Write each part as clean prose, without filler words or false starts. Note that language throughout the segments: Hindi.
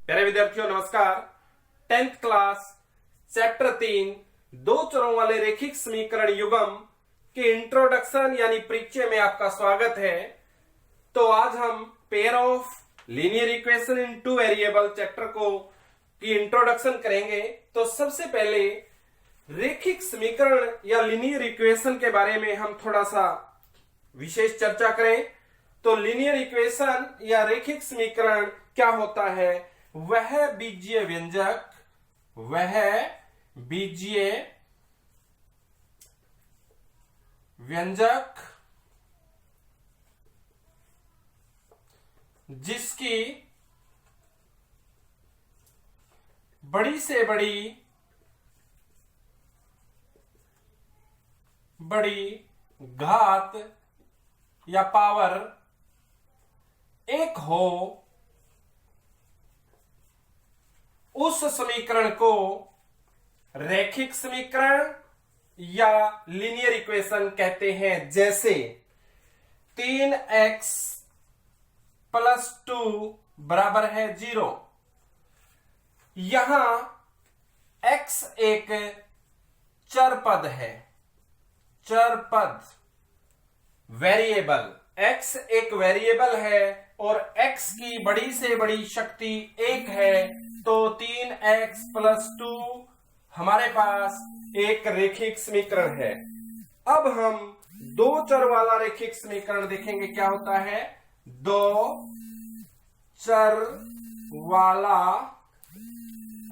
प्यारे विद्यार्थियों नमस्कार। 10th क्लास चैप्टर 3 दो चरों वाले रैखिक समीकरण युग्म के इंट्रोडक्शन यानी परिचय में आपका स्वागत है। तो आज हम pair of linear equation in two variable chapter को की इंट्रोडक्शन करेंगे। तो सबसे पहले रैखिक समीकरण या लीनियर इक्वेशन के बारे में हम थोड़ा सा विशेष चर्चा करें। तो लीनियर इक्वेशन या रैखिक समीकरण क्या होता है? वह बीजीय व्यंजक जिसकी बड़ी से बड़ी घात या पावर एक हो, उस समीकरण को रैखिक समीकरण या लीनियर इक्वेशन कहते हैं। जैसे 3x + 2 बराबर है 0। यहां x एक चर पद है, वेरिएबल। x एक वेरिएबल है और x की बड़ी से बड़ी शक्ति 1 है। तो 3x + 2 हमारे पास एक रैखिक समीकरण है। अब हम दो चर वाला रैखिक समीकरण देखेंगे क्या होता है। दो चर वाला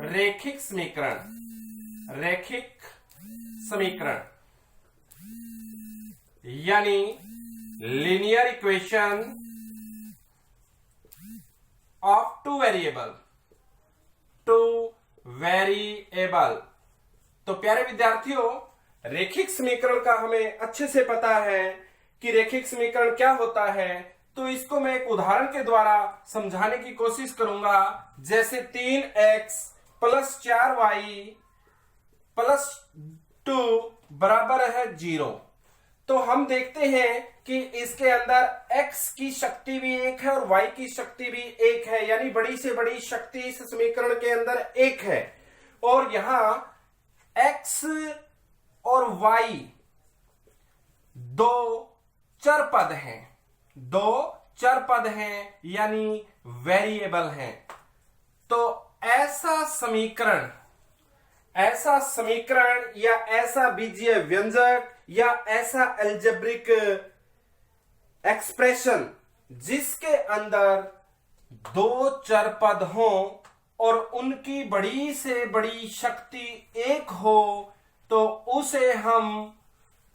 रैखिक समीकरण यानी linear equation of two variable. तो प्यारे विद्यार्थियों, रैखिक समीकरण का हमें अच्छे से पता है कि रैखिक समीकरण क्या होता है। तो इसको मैं एक उदाहरण के द्वारा समझाने की कोशिश करूंगा। जैसे 3x + 4y + 2 बराबर है 0। तो हम देखते हैं कि इसके अंदर x की शक्ति भी 1 है और y की शक्ति भी 1 है, यानी बड़ी से बड़ी शक्ति इस समीकरण के अंदर 1 है। और यहां x और y दो चर पद हैं यानी वेरिएबल हैं। तो ऐसा समीकरण या ऐसा बीजीय व्यंजक या ऐसा अलजेब्रिक एक्सप्रेशन जिसके अंदर दो चर पद हों और उनकी बड़ी से बड़ी शक्ति 1 हो, तो उसे हम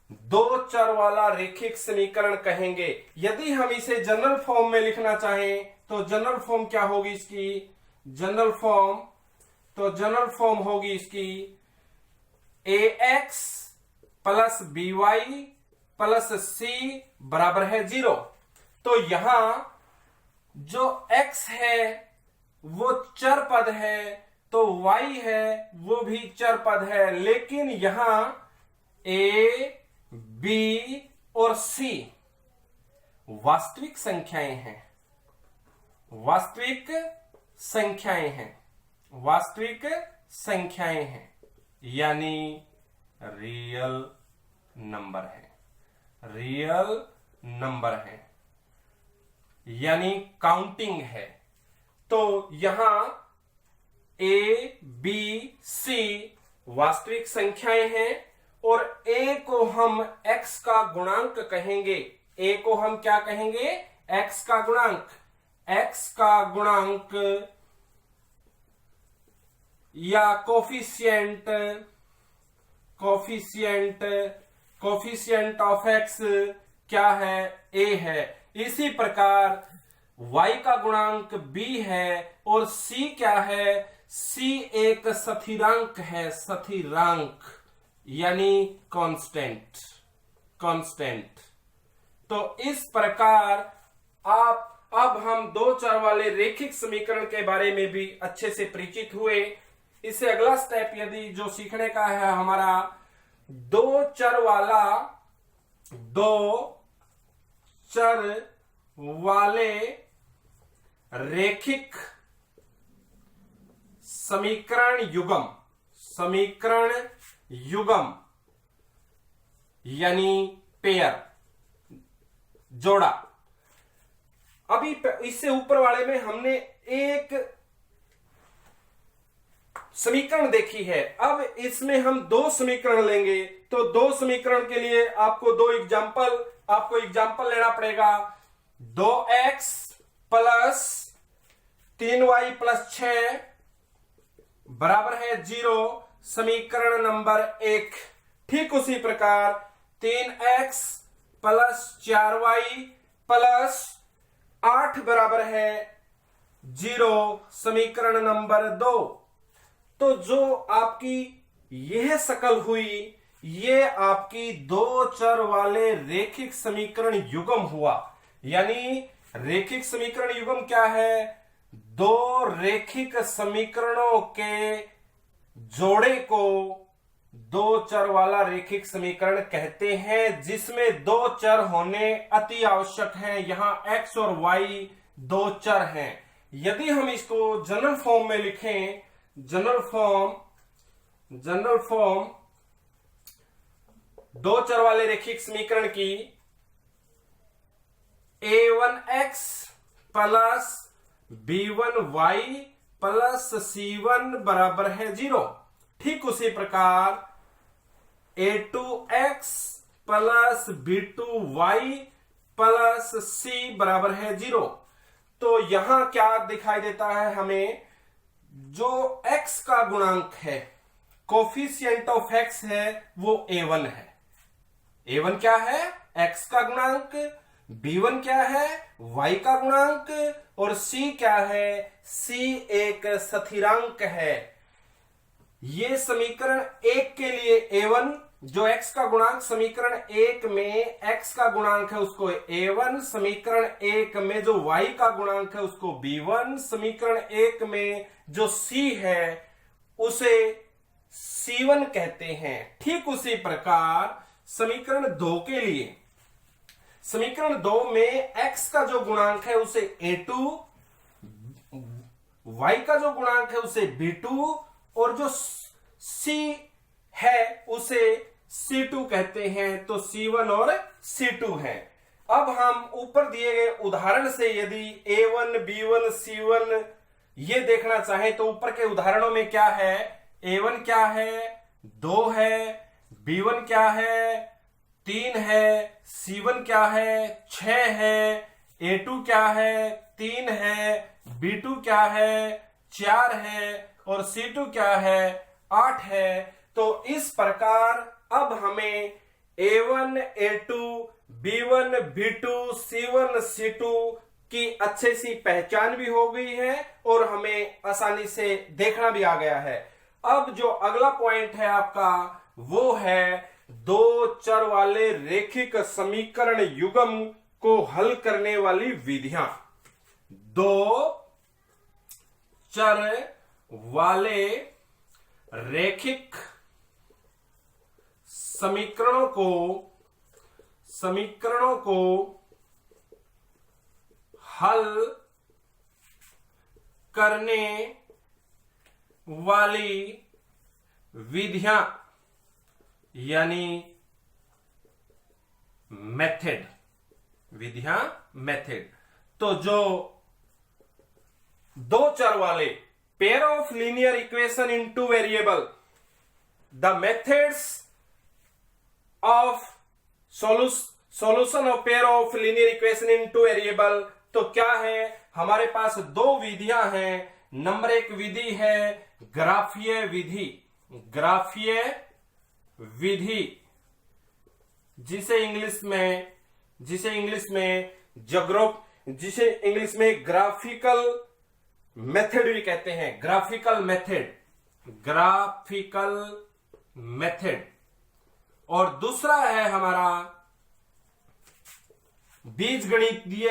दो चर वाला रैखिक समीकरण कहेंगे। यदि हम इसे जनरल फॉर्म में लिखना चाहें तो जनरल फॉर्म क्या होगी इसकी? जनरल फॉर्म होगी इसकी ax + by + c बराबर है 0। तो यहां जो x है वो चर पद है, तो y है वो भी चर पद है। लेकिन यहां a, b और c वास्तविक संख्याएं हैं यानी रियल नंबर है यानी काउंटिंग है। तो यहां a, b, c वास्तविक संख्याएं हैं और a को हम x का गुणांक कहेंगे। a को हम क्या कहेंगे? x का गुणांक या कोफिशिएंट ऑफ x क्या है? a है। इसी प्रकार y का गुणांक b है और c क्या है? c एक स्थिरांक है, यानी कांस्टेंट। तो इस प्रकार अब हम दो चर वाले रैखिक समीकरण के बारे में भी अच्छे से परिचित हुए। इससे अगला स्टेप यदि जो सीखने का है हमारा, दो चर वाले रैखिक समीकरण युग्म यानी पेयर, जोड़ा। अभी इससे ऊपर वाले में हमने एक समीकरण देखी है, अब इसमें हम दो समीकरण लेंगे। तो दो समीकरण के लिए आपको एग्जाम्पल लेना पड़ेगा। 2x प्लस 3y प्लस 6 बराबर है 0, समीकरण नंबर 1। ठीक उसी प्रकार 3x प्लस 4y प्लस 8 बराबर है 0, समीकरण नंबर 2। तो जो आपकी यह शकल हुई, ये आपकी दो चर वाले रेखिक समीकरण युग्म हुआ। यानी रेखिक समीकरण युग्म क्या है? दो रेखिक समीकरणों के जोड़े को दो चर वाला रेखिक समीकरण कहते हैं, जिसमें दो चर होने अति आवश्यक है। यहां x और y दो चर हैं। यदि हम इसको जनरल फॉर्म में लिखें, जनरल फॉर्म दो चर वाले रेखिक समीकरण की, a1x plus b1y plus c1 बराबर है 0। ठीक उसी प्रकार a2x plus b2y plus c बराबर है 0। तो यहां क्या दिखाई देता है हमें? जो x का गुणांक है, कोफिशिएंट ऑफ x है, वो a1 है। a1 क्या है? x का गुणांक। b1 क्या है? y का गुणांक। और c क्या है? c एक स्थिरांक है। ये समीकरण 1 के लिए a1, जो x का गुणांक समीकरण 1 में x का गुणांक है उसको a1, समीकरण 1 में जो y का गुणांक है उसको b1, समीकरण 1 में जो c है उसे c1 कहते हैं। ठीक उसी प्रकार समीकरण 2 के लिए, समीकरण 2 में x का जो गुणांक है उसे a2, y का जो गुणांक है उसे b2 और जो c है उसे c2 कहते हैं। तो c1 और c2 है। अब हम ऊपर दिए गए उदाहरण से यदि a1, b1, c1 ये देखना चाहें तो ऊपर के उदाहरणों में क्या है? a1 क्या है? 2 है। b1 क्या है? 3 है। c1 क्या है? 6 है। a2 क्या है? 3 है। b2 क्या है? 4 है। और c2 क्या है? 8 है। तो इस प्रकार अब हमें a1, a2, b1, b2, c1, c2 की अच्छे सी पहचान भी हो गई है और हमें आसानी से देखना भी आ गया है। अब जो अगला पॉइंट है आपका, वो है दो चर वाले रेखिक समीकरण युग्म को हल करने वाली विधियां। दो चर वाले रेखिक समीकरणों को हल करने वाली विधियां यानी मेथड, मेथड। तो जो दो चर वाले pair of linear equation in two variable, the methods of solution of pair of linear equation in two variable. तो क्या है? हमारे पास दो विधियां हैं। नंबर 1 विधि है ग्राफीय विधि, जिसे इंग्लिश में ग्राफिकल मेथड भी कहते हैं। Graphical method. और दूसरा है हमारा बीजगणितीय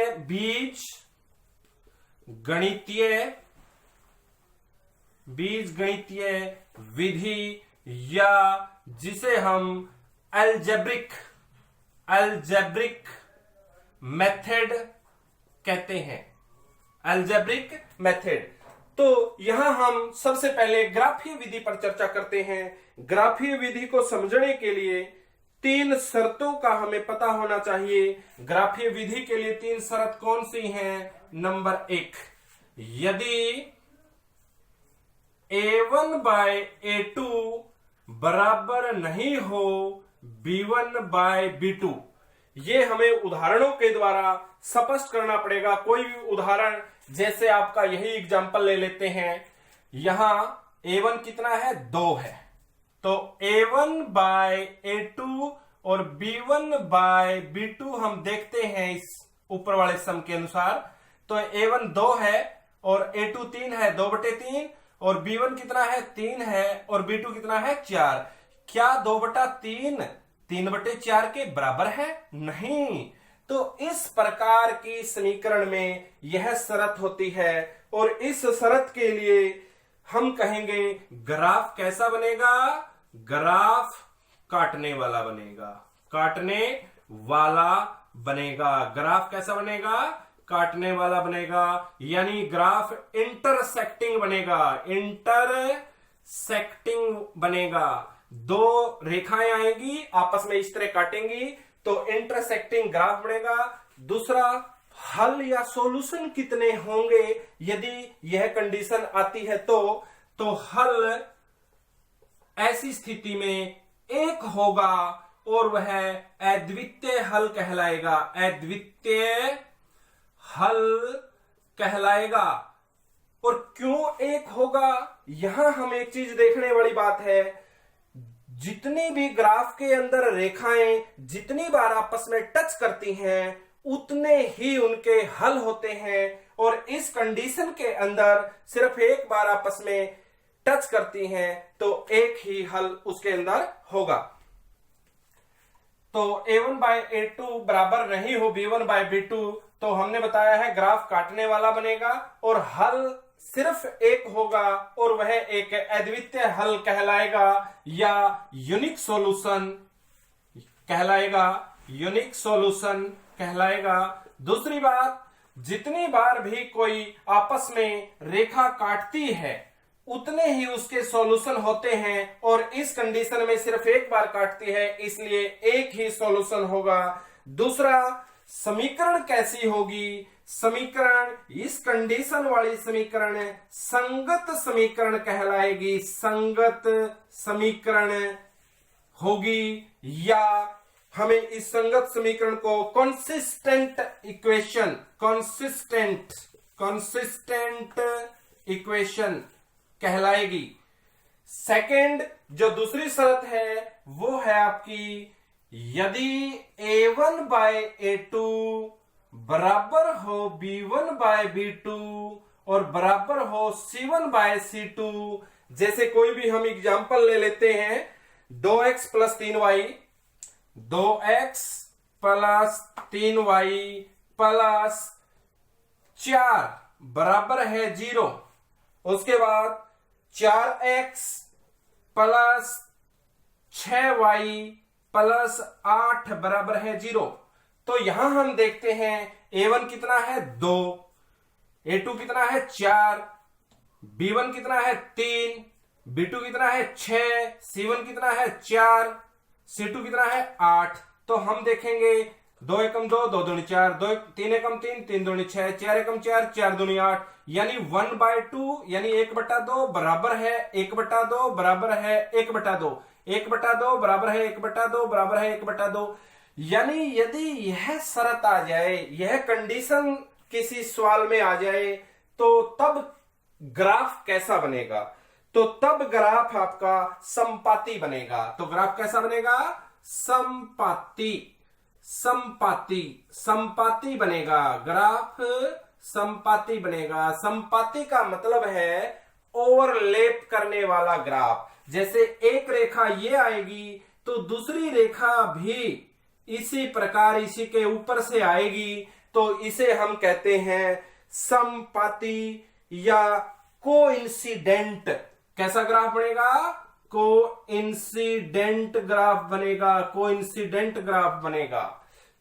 विधि, या जिसे हम अलजेब्रिक मेथड कहते हैं। Algebraic method. तो यहां हम सबसे पहले ग्राफीय विधि पर चर्चा करते हैं। ग्राफीय विधि को समझने के लिए 3 शर्तों का हमें पता होना चाहिए। ग्राफीय विधि के लिए 3 शर्त कौन सी हैं? नंबर 1, यदि A1 बाय A2 बराबर नहीं हो B1 बाय B2। ये हमें उदाहरणों के द्वारा स्पष्ट करना पड़ेगा। कोई भी उदाहरण, जैसे आपका यही एग्जांपल ले लेते हैं। यहां A1 कितना है? 2 है। तो A1 बाय A2 और B1 बाय B2 हम देखते हैं इस ऊपर वाले सम के अनुसार। तो A1 2 है और A2 3 है, 2/3, और B1 कितना है? 3 है, और B2 कितना है? 4। क्या 2/3 3/4 के बराबर है? नहीं। तो इस प्रकार की समीकरण में यह शर्त होती है, और इस शर्त के लिए हम कहेंगे ग्राफ कैसा बनेगा? ग्राफ काटने वाला बनेगा। काटने वाला बनेगा। ग्राफ कैसा बनेगा? काटने वाला बनेगा, यानी ग्राफ इंटरसेक्टिंग बनेगा। इंटरसेक्टिंग बनेगा। 2 रेखाएं आएंगी, आपस में इस तरह काटेंगी, तो इंटरसेक्टिंग ग्राफ बनेगा। दूसरा, हल या सॉल्यूशन कितने होंगे यदि यह कंडीशन आती है तो हल ऐसी स्थिति में 1 होगा और वह अद्वितीय हल कहलाएगा। अद्वितीय हल कहलाएगा। और क्यों 1 होगा? यहां हम एक चीज देखने वाली बात है, जितनी भी ग्राफ के अंदर रेखाएं जितनी बार आपस में टच करती हैं उतने ही उनके हल होते हैं, और इस कंडीशन के अंदर सिर्फ एक बार आपस में टच करती हैं तो एक ही हल उसके अंदर होगा। तो A1 बाय A2 बराबर नहीं हो B1 बाय B2, तो हमने बताया है ग्राफ काटने वाला बनेगा और हल सिर्फ 1 होगा, और वह एक अद्वितीय हल कहलाएगा या यूनिक सॉल्यूशन कहलाएगा। यूनिक सॉल्यूशन कहलाएगा। दूसरी बात, जितनी बार भी कोई आपस में रेखा काटती है उतने ही उसके सॉल्यूशन होते हैं, और इस कंडीशन में सिर्फ एक बार काटती है, इसलिए एक ही सॉल्यूशन होगा। दूसरा, समीकरण कैसी होगी? समीकरण, इस कंडीशन वाली समीकरण संगत समीकरण कहलाएगी। संगत समीकरण होगी, या हमें इस संगत समीकरण को कंसिस्टेंट इक्वेशन, कंसिस्टेंट इक्वेशन कहलाएगी। सेकंड, जो दूसरी शर्त है वो है आपकी, यदि A1 बाय A2 बराबर हो B1 बाय B2 और बराबर हो C1 बाय C2। जैसे कोई भी हम एग्जांपल ले लेते हैं, 2x plus 3y, 2x plus 3y plus 4 बराबर है 0। उसके बाद 4x प्लस 6y प्लस 8 बराबर है 0। तो यहां हम देखते हैं A1 कितना है? 2, A2 कितना है? 4, B1 कितना है? 3, B2 कितना है? 6, C1 कितना है? 4, C2 कितना है? 8। तो हम देखेंगे 2 एकम 2, 2 दूनी 4, 3 एकम 3, 3 दूनी 6, 4 एकम 4, 4 दूनी 8, यानी 1/2 यानी 1/2 बराबर है 1/2 बराबर है 1/2, 1/2 बराबर है 1/2 बराबर है 1/2। यानी यदि यह शर्त आ जाए, यह कंडीशन किसी सवाल में आ जाए, तो तब ग्राफ कैसा बनेगा? तो तब ग्राफ आपका समपाती बनेगा। तो ग्राफ कैसा बनेगा? समपाती, समपाती, समपाती बनेगा। ग्राफ समपाती बनेगा। समपाती का मतलब है ओवरलैप करने वाला ग्राफ। जैसे एक रेखा ये आएगी तो दूसरी रेखा भी इसी प्रकार इसी के ऊपर से आएगी, तो इसे हम कहते हैं समपाती या कोइंसिडेंट। कैसा ग्राफ बनेगा? कोइंसिडेंट ग्राफ बनेगा। कोइंसिडेंट ग्राफ बनेगा।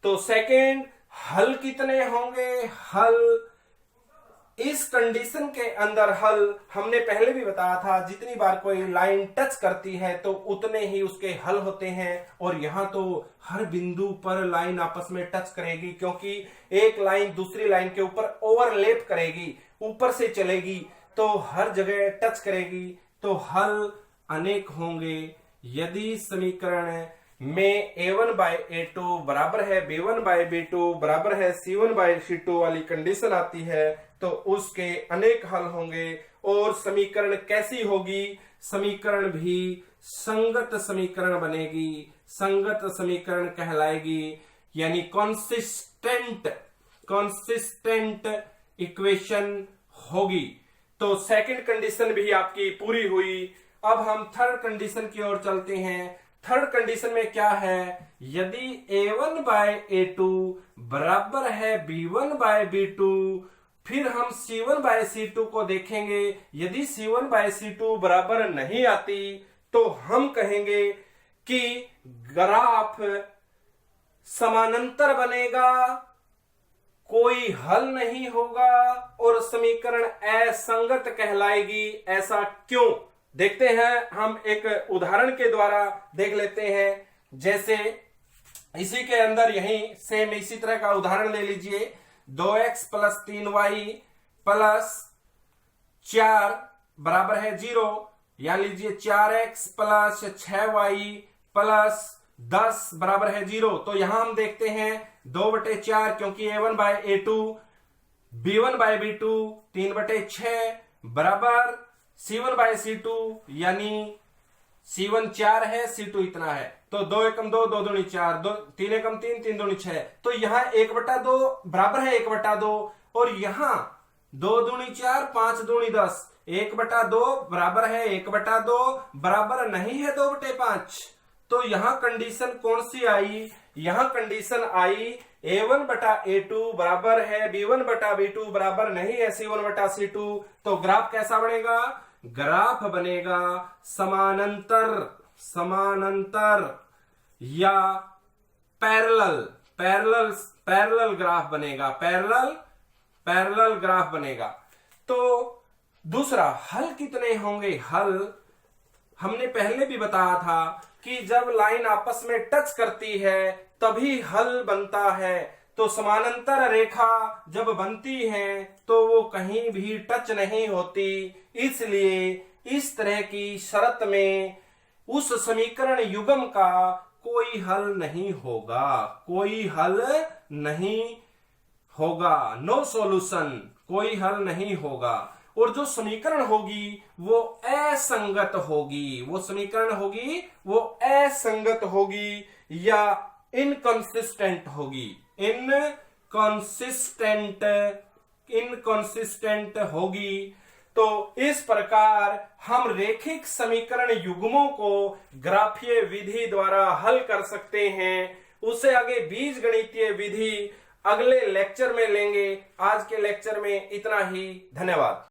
तो सेकंड, हल कितने होंगे? हल इस कंडीशन के अंदर हल हमने पहले भी बताया था, जितनी बार कोई लाइन टच करती है तो उतने ही उसके हल होते हैं। और यहां तो हर बिंदु पर लाइन आपस में टच करेगी, क्योंकि एक लाइन दूसरी लाइन के ऊपर ओवरलैप करेगी, ऊपर से चलेगी, तो हर जगह टच करेगी, तो हल अनेक होंगे। यदि समीकरण में a1 बाय a2 बराबर है b1 बाय b2 बराबर है c1 बाय c2 वाली कंडीशन आती है, तो उसके अनेक हल होंगे। और समीकरण कैसी होगी? समीकरण भी संगत समीकरण बनेगी, संगत समीकरण कहलाएगी, यानी कॉन्सिस्टेंट इक्वेशन होगी। तो सेकंड कंडीशन भी आपकी पूरी हुई। अब हम थर्ड कंडीशन की ओर चलते हैं। थर्ड कंडीशन में क्या है? यदि a1 बाय a2 बराबर है b1 बाय b2, फिर हम c1 बाय c2 को देखेंगे। यदि c1 बाय c2 बराबर नहीं आती तो हम कहेंगे कि ग्राफ समानांतर बनेगा, कोई हल नहीं होगा और समीकरण असंगत कहलाएगी। ऐसा क्यों? देखते हैं, हम एक उदाहरण के द्वारा देख लेते हैं। जैसे इसी के अंदर यही सेम इसी तरह का उदाहरण ले लीजिए। 2x प्लस 3y प्लस 4 बराबर है 0, या लीजिए 4x प्लस 6y प्लस 10 बराबर है 0। तो यहां हम देखते हैं 2/4, क्योंकि a1 bye a2 b1 bye b2 3/6 बराबर c1 बाय c2, यानी c1 4 है, c2 इतना है। तो 2 एकम 2, 2 दूनी 4, 3 एकम 3, 3 दूनी 6। तो यहां 1/2 बराबर है 1/2, और यहां 2 दूनी 4, 5 दूनी 10, 1/2 बराबर है 1/2, बराबर नहीं है 2/5। तो यहां कंडीशन कौन सी आई? यहां कंडीशन आई a1 बटा a2 बराबर है b1 बटा b2 बराबर नहीं है c1 बटा c2। तो ग्राफ कैसा बनेगा? ग्राफ बनेगा समानांतर या पैरेलल ग्राफ बनेगा, पैरेलल ग्राफ बनेगा। तो दूसरा, हल कितने होंगे? हल हमने पहले भी बताया था कि जब लाइन आपस में टच करती है तभी हल बनता है। तो समानांतर रेखा जब बनती है तो वो कहीं भी टच नहीं होती, इसलिए इस तरह की शर्त में उस समीकरण युग्म का कोई हल नहीं होगा, कोई हल नहीं होगा, नो सॉल्यूशन, कोई हल नहीं होगा। और जो समीकरण होगी वो असंगत होगी, वो समीकरण होगी वो असंगत होगी या इनकंसिस्टेंट होगी, इनकंसिस्टेंट होगी। तो इस प्रकार हम रेखिक समीकरण युग्मों को ग्राफीय विधि द्वारा हल कर सकते हैं। उससे आगे बीजगणितीय विधि अगले लेक्चर में लेंगे। आज के लेक्चर में इतना ही। धन्यवाद।